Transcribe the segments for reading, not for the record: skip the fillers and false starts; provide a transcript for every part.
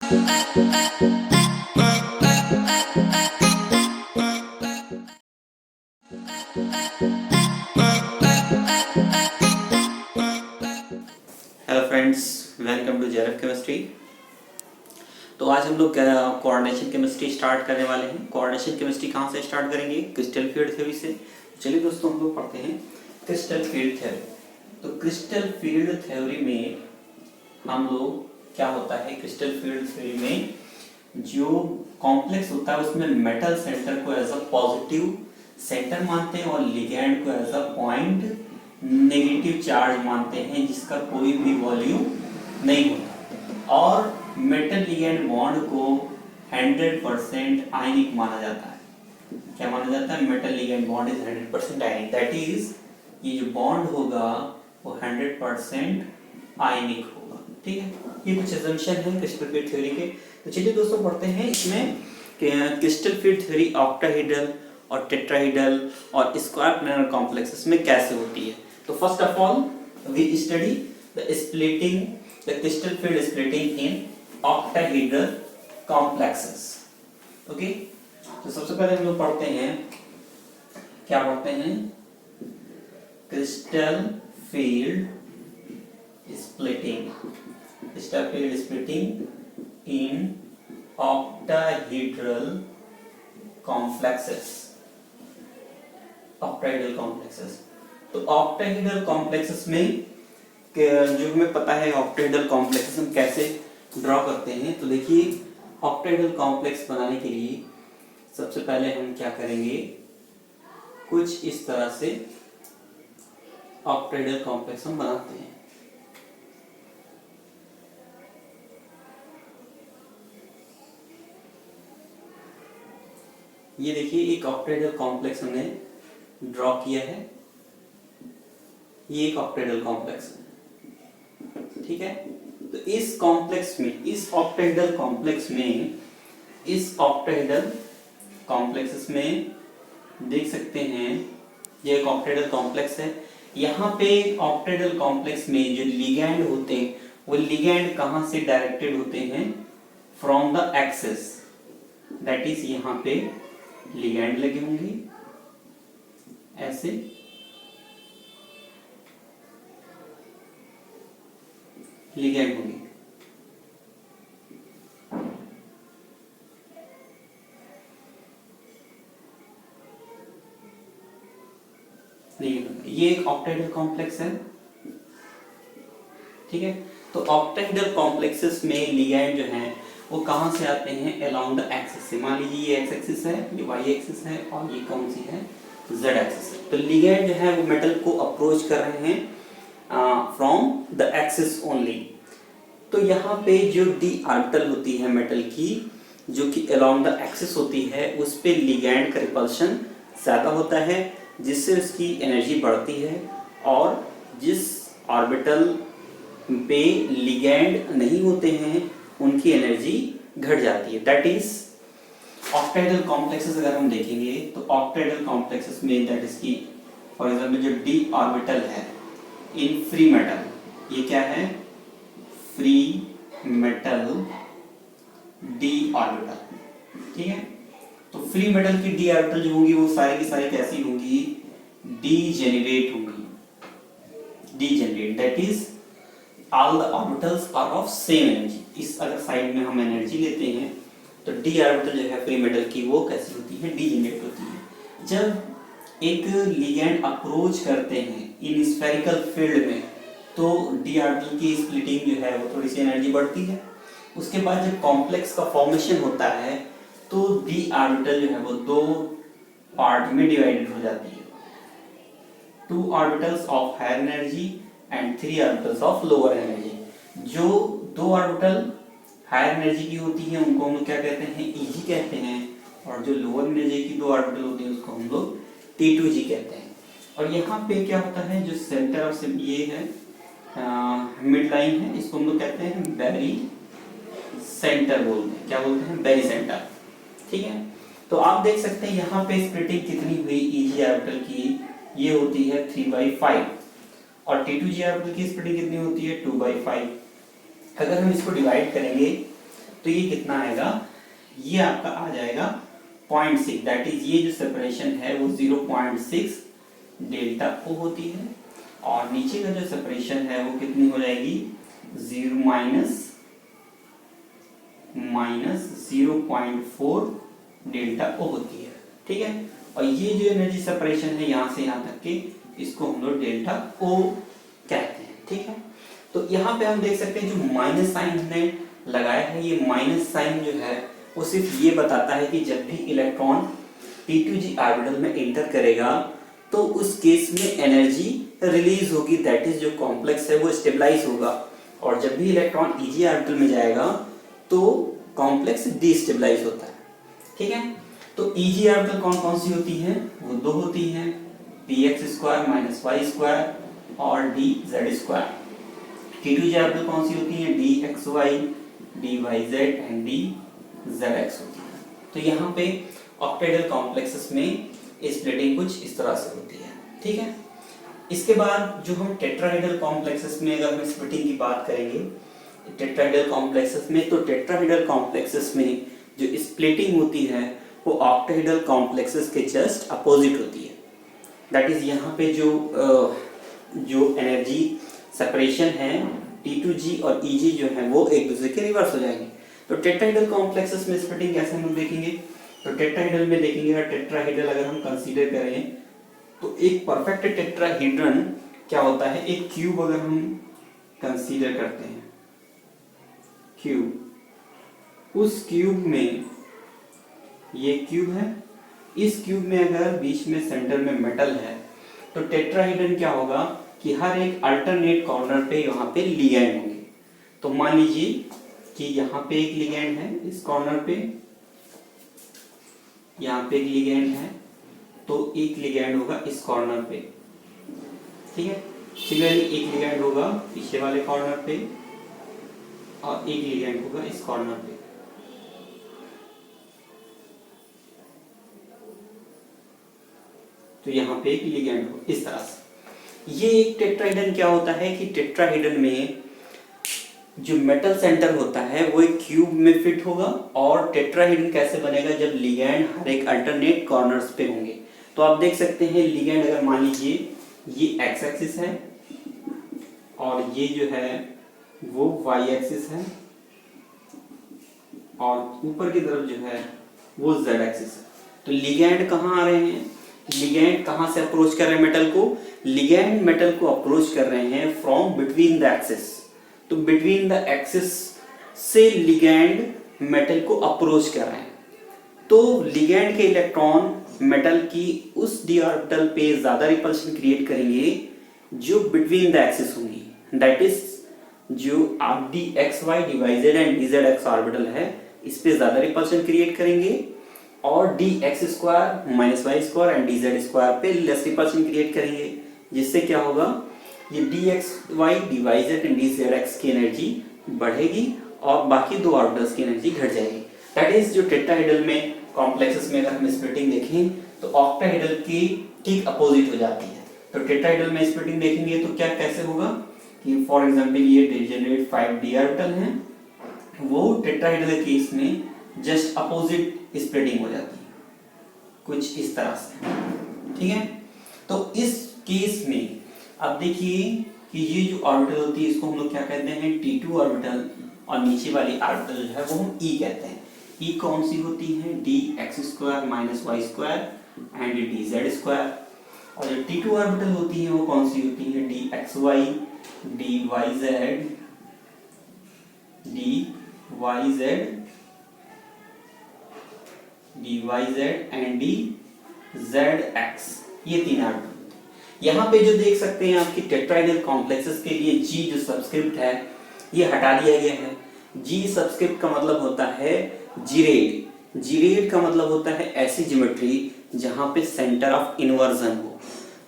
Hello friends, welcome to JRF chemistry. तो आज हम लोग कोऑर्डिनेशन केमिस्ट्री स्टार्ट करने वाले हैं। कोऑर्डिनेशन केमिस्ट्री कहाँ से स्टार्ट करेंगे? क्रिस्टल फील्ड थ्योरी से। चलिए दोस्तों, हम लोग पढ़ते हैं क्रिस्टल फील्ड थ्योरी। तो क्रिस्टल फील्ड थ्योरी में हम लोग क्या होता है, क्रिस्टल फील्ड थ्योरी में जो कॉम्प्लेक्स होता है उसमें मेटल सेंटर को एज अ पॉजिटिव सेंटर मानते हैं और लिगैंड को as a point negative charge मानते हैं जिसका कोई भी वॉल्यूम नहीं होता, और मेटल लिगैंड बॉन्ड को 100% आयनिक माना जाता है। क्या माना जाता है? Metal ligand bond is 100% ionic. That is ये जो बॉन्ड होगा वो 100% आयनिक होगा। ठीक है, ये कुछ असम्पशन है क्रिस्टल फील्ड थ्योरी के। तो चलिए दोस्तों पढ़ते हैं इसमें क्रिस्टल फील्ड थ्योरी ऑक्टाहेड्रल और टेट्राहेड्रल और स्क्वायर प्लेनर कॉम्प्लेक्सेस में कैसे होती है। तो first of all we study the splitting, the crystal field splitting in octahedral complexes. Okay, तो सबसे पहले हम लोग पढ़ते हैं, क्या पढ़ते हैं? Crystal field splitting, crystal field splitting इन octahedral complexes, octahedral complexes। तो octahedral complexes में जो हमें पता है octahedral complexes हम कैसे ड्रॉ करते हैं। तो देखिए, octahedral complex बनाने के लिए सबसे पहले हम क्या करेंगे, कुछ इस तरह से octahedral complex हम बनाते हैं। ये देखिए, एक ऑक्टाहेड्रल कॉम्प्लेक्स हमने ड्रॉ किया है। ये एक ऑक्टाहेड्रल कॉम्प्लेक्स है, ठीक है। तो इस कॉम्प्लेक्स में, इस ऑक्टाहेड्रल कॉम्प्लेक्स में, इस ऑक्टाहेड्रल कॉम्प्लेक्स में देख सकते हैं, ये एक ऑक्टाहेड्रल कॉम्प्लेक्स है। यहाँ पे ऑक्टाहेड्रल कॉम्प्लेक्स में जो लिगैंड होते हैं वो लिगैंड कहाँ से डायरेक्टेड होते हैं? From the axis. That is यहाँ पे लिगैंड लगे होंगे ऐसे, लिगैंड होंगे। ये एक ऑक्टाहेड्रल कॉम्प्लेक्स है, ठीक है। तो ऑक्टाहेड्रल कॉम्प्लेक्सेस में लिगैंड जो है वो कहां से आते हैं? अलोंग द एक्सिस से। मान लीजिए ये एक्स एक्सिस है, ये वाई एक्सिस है और ये कौन सी है? जेड एक्सिस है। तो लिगैंड जो है वो मेटल को अप्रोच कर रहे हैं फ्रॉम द एक्सिस ओनली। तो यहाँ पे जो डी ऑर्बिटल होती है मेटल की, जो कि अलोंग द एक्सिस होती है, उस पे लिगैंड का रिपल्शन ज्यादा होता है जिससे उसकी एनर्जी बढ़ती है, और जिस ऑर्बिटल पे लिगैंड नहीं होते हैं उनकी एनर्जी घट जाती है। That is octahedral complexes. अगर हम देखेंगे तो ऑक्टाहेड्रल कॉम्प्लेक्सेस में, दैट इज की फॉर एग्जांपल जो डी ऑर्बिटल है इन फ्री मेटल, ये क्या है? फ्री मेटल डी ऑर्बिटल, ठीक है। तो फ्री मेटल की डी ऑर्बिटल जो होंगी वो सारी की सारी कैसी होंगी? डीजेनरेट होंगी। Degenerate, that is all the orbitals are of same energy। इस अगर साइड में हम एनर्जी लेते हैं तो डी ऑर्बिटल जो है फ्री मेटल की वो कैसी होती है? डीजेनरेट होती है। जब एक लिगैंड अप्रोच करते हैं इन स्फेरिकल फील्ड में तो डी ऑर्बिटल की स्प्लिटिंग जो है वो थोड़ी सी एनर्जी बढ़ती है। उसके बाद जब कॉम्प्लेक्स का फॉर्मेशन होता है तो डी ऑर्बिटल जो है वो दो पार्ट में डिवाइडेड हो जाती है, 2 orbitals of higher energy and 3 orbitals of lower energy. जो 2 ऑर्बिटल हायर एनर्जी की होती है उनको हम लोग क्या कहते हैं? Eg कहते हैं, और जो लोअर एनर्जी की 2 ऑर्बिटल होती है उसको हम लोग T2G कहते हैं। और यहाँ पे क्या होता है, जो सेंटर ऑफ ये है मिड लाइन है, इसको हम लोग कहते हैं बेरी सेंटर बोलते हैं। क्या बोलते हैं? बेरी सेंटर, ठीक है। तो आप देख सकते हैं यहाँ पे स्प्लिटिंग कितनी हुई Eg ऑर्बिटल की, ये होती है 3/5, और T2G ऑर्बिटल की स्प्लिटिंग कितनी होती है? 2/5। अगर हम इसको डिवाइड करेंगे तो ये कितना आएगा, ये आपका आ जाएगा 0.6, दैट इज ये जो सेपरेशन है वो 0.6 डेल्टा ओ होती है, और नीचे का जो सेपरेशन है वो कितनी हो जाएगी 0 माइनस 0.4 डेल्टा ओ होती है, ठीक है। और ये जो एनर्जी सेपरेशन है यहाँ से यहाँ तक के, इसको हम लोग डेल्टा ओ कहते हैं, ठीक है। तो यहाँ पे हम देख सकते हैं जो माइनस साइन हमने लगाया है, ये माइनस साइन जो है वो सिर्फ ये बताता है कि जब भी इलेक्ट्रॉन P2G ऑर्बिटल में एंटर करेगा तो उस केस में एनर्जी रिलीज होगी, दैट इज जो कॉम्प्लेक्स है वो स्टेबलाइज होगा, और जब भी इलेक्ट्रॉन EG ऑर्बिटल में जाएगा तो कॉम्प्लेक्स डिस्टेबलाइज होता है, ठीक है। तो EG ऑर्बिटल कौन कौन सी होती हैं, वो दो होती हैं, px² माइनस y² और dz²। T2G ऑर्बिटल कौन सी होती हैं, dxy, dyz एंड dzx होती है। तो यहाँ पे ऑक्टेहेड्रल कॉम्प्लेक्सेस में स्प्लिटिंग कुछ इस तरह से होती है, ठीक है। इसके बाद जो हम टेट्राहेड्रल कॉम्प्लेक्सेस में अगर हम स्प्लिटिंग की बात करेंगे टेट्राहेड्रल कॉम्प्लेक्सेस में, तो टेट्राहेड्रल कॉम्प्लेक्सेस में जो स्प्लिटिंग होती है वो ऑक्टाहेड्रल कॉम्प्लेक्सेस के जस्ट अपोजिट होती है, दैट इज यहाँ पे जो एनर्जी सेपरेशन है T2G और EG जो है वो एक दूसरे के रिवर्स हो जाएंगे। तो टेट्राहेड्रल कॉम्प्लेक्सेस में स्प्लिटिंग कैसे हम देखेंगे, तो टेट्राहेड्रल में देखेंगे, टेट्राहेड्रल अगर हम कंसीडर करें तो एक परफेक्ट टेट्राहेड्रन क्या होता है, एक क्यूब अगर हम कंसीडर करते हैं, क्यूब, उस क्यूब में, ये क्यूब है, इस क्यूब में अगर बीच में सेंटर में मेटल है तो टेट्राहेड्रन क्या होगा कि हर एक अल्टरनेट कॉर्नर पे यहाँ पे लिगैंड होंगे। तो मान लीजिए कि यहाँ पे एक लिगैंड है, इस कॉर्नर पे यहाँ पे एक लिगैंड है, तो एक लिगैंड होगा इस कॉर्नर पे, ठीक है। सिमिलरली एक लिगैंड होगा पीछे वाले कॉर्नर पे और एक लिगैंड होगा इस कॉर्नर पे। तो यहाँ पे एक लिगैंड हो इस तरह से। ये एक टेट्राहेड्रन क्या होता है कि टेट्राहेड्रन में जो मेटल सेंटर होता है वो एक क्यूब में फिट होगा, और टेट्राहेड्रन कैसे बनेगा जब लिगैंड हर एक अल्टरनेट कॉर्नर्स पे होंगे। तो आप देख सकते हैं लिगैंड अगर मान लीजिए ये एक्स एक्सिस है और ये जो है वो वाई एक्सिस है, और ऊपर की तरफ जो है वो जेड एक्सिस है। तो लिगैंड कहाँ आ रहे हैं, लिगैंड कहाँ से अप्रोच कर रहे हैं मेटल को, लिगैंड मेटल को अप्रोच कर रहे हैं फ्रॉम बिटवीन द एक्सिस। तो बिटवीन द एक्सिस से लिगैंड मेटल को अप्रोच कर रहे हैं, तो लिगैंड के इलेक्ट्रॉन मेटल की उस डी ऑर्बिटल पे ज्यादा रिपल्शन क्रिएट करेंगे जो बिटवीन द एक्सिस होंगी, दैट इज जो आप dxy, dz and dzx orbital है इस पे ज्यादा रिपल्शन क्रिएट करेंगे, और dx² minus y² and dz² पे लेस रिपल्शन क्रिएट करेंगे, जिससे क्या होगा ये dxy, dyz एंड dzx की एनर्जी बढ़ेगी और बाकी दो ऑर्बिटल्स की एनर्जी घट जाएगी। दैट इज जो टेट्राहेड्रल में कॉम्प्लेक्सेस में अगर हम स्प्लिटिंग देखें तो ऑक्टाहेड्रल की ठीक अपोजिट हो जाती है। तो टेट्राहेड्रल में स्प्लिटिंग देखेंगे तो क्या कैसे होगा कि फॉर एग्जांपल ये डिजेनरेट 5d ऑर्बिटल है, वो टेट्राहेड्रल केस में जस्ट अपोजिट स्प्लिटिंग हो जाती है कुछ इस तरह से, ठीक है। तो इस केस में अब देखिए कि ये जो ऑर्बिटल होती है इसको हम लोग क्या कहते हैं, T2 ऑर्बिटल, और नीचे वाली ऑर्बिटल जो है वो हम E कहते हैं। E कौन सी होती है, dx² minus y² and dz², और जो T2 ऑर्बिटल होती है वो कौन सी होती है, dxy, dyz एंड dzx, ये तीन ऑर्बिटल। यहाँ पे जो देख सकते हैं आपकी टेट्राहेड्रल कॉम्प्लेक्सेस के लिए G जो सबस्क्रिप्ट है ये हटा दिया गया है। G सबस्क्रिप्ट का मतलब होता है जीरेड, जीरेड का मतलब होता है ऐसी ज्योमेट्री जहाँ पे सेंटर ऑफ इन्वर्जन हो,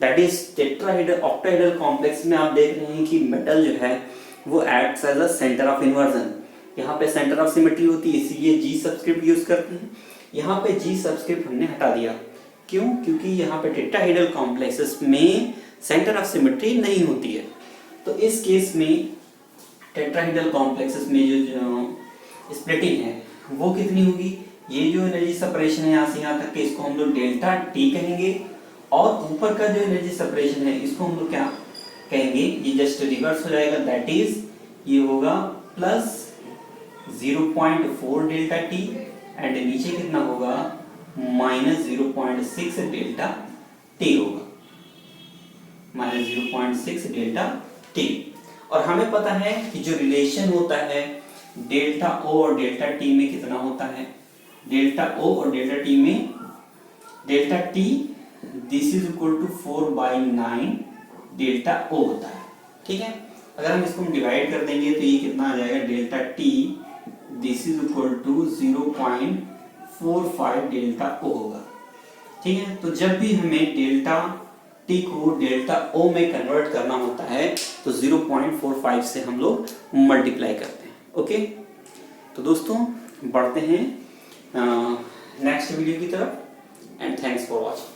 that is tetrahedral octahedral complex में आप देख रहे हैं कि मेटल जो है वो acts as a centre of inversion, यहाँ पे सेंटर ऑफ सिमेट्री होती है इसीलिए G सबस्क्रिप्ट यूज करते हैं। यहाँ पे G सबस्क्रिप्ट हमने हटा दिया, क्यों, क्योंकि यहाँ पे टेट्राहेड्रल कॉम्प्लेक्सेस में सेंटर ऑफ सिमेट्री नहीं होती है। तो इस केस में टेट्राहेड्रल कॉम्प्लेक्सेस में जो स्प्लिटिंग है वो कितनी होगी, ये जो एनर्जी सेपरेशन है यहाँ से यहाँ तक के इसको हम लोग डेल्टा टी कहेंगे, और ऊपर का जो एनर्जी सेपरेशन है इसको हम लोग क्या कहेंगे, ये जस्ट रिवर्स हो जाएगा, दैट इज ये होगा प्लस 0.4 डेल्टा टी एंड नीचे कितना होगा माइनस 0.6 डेल्टा टी होगा, माइनस 0.6 डेल्टा टी। और हमें पता है कि जो रिलेशन होता है डेल्टा ओ और डेल्टा टी में कितना होता है, डेल्टा ओ और डेल्टा टी में delta T this is equal to 4/9 delta O होता है, ठीक है। अगर हम इसको डिवाइड कर देंगे तो ये कितना आ जाएगा, delta T this is equal to 0.45 delta O होगा, ठीक है। तो जब भी हमें डेल्टा टी को डेल्टा ओ में कन्वर्ट करना होता है तो 0.45 से हम लोग मल्टीप्लाई करते हैं, ओके। तो दोस्तों बढ़ते हैं नेक्स्ट वीडियो की तरफ, एंड थैंक्स फॉर वॉचिंग।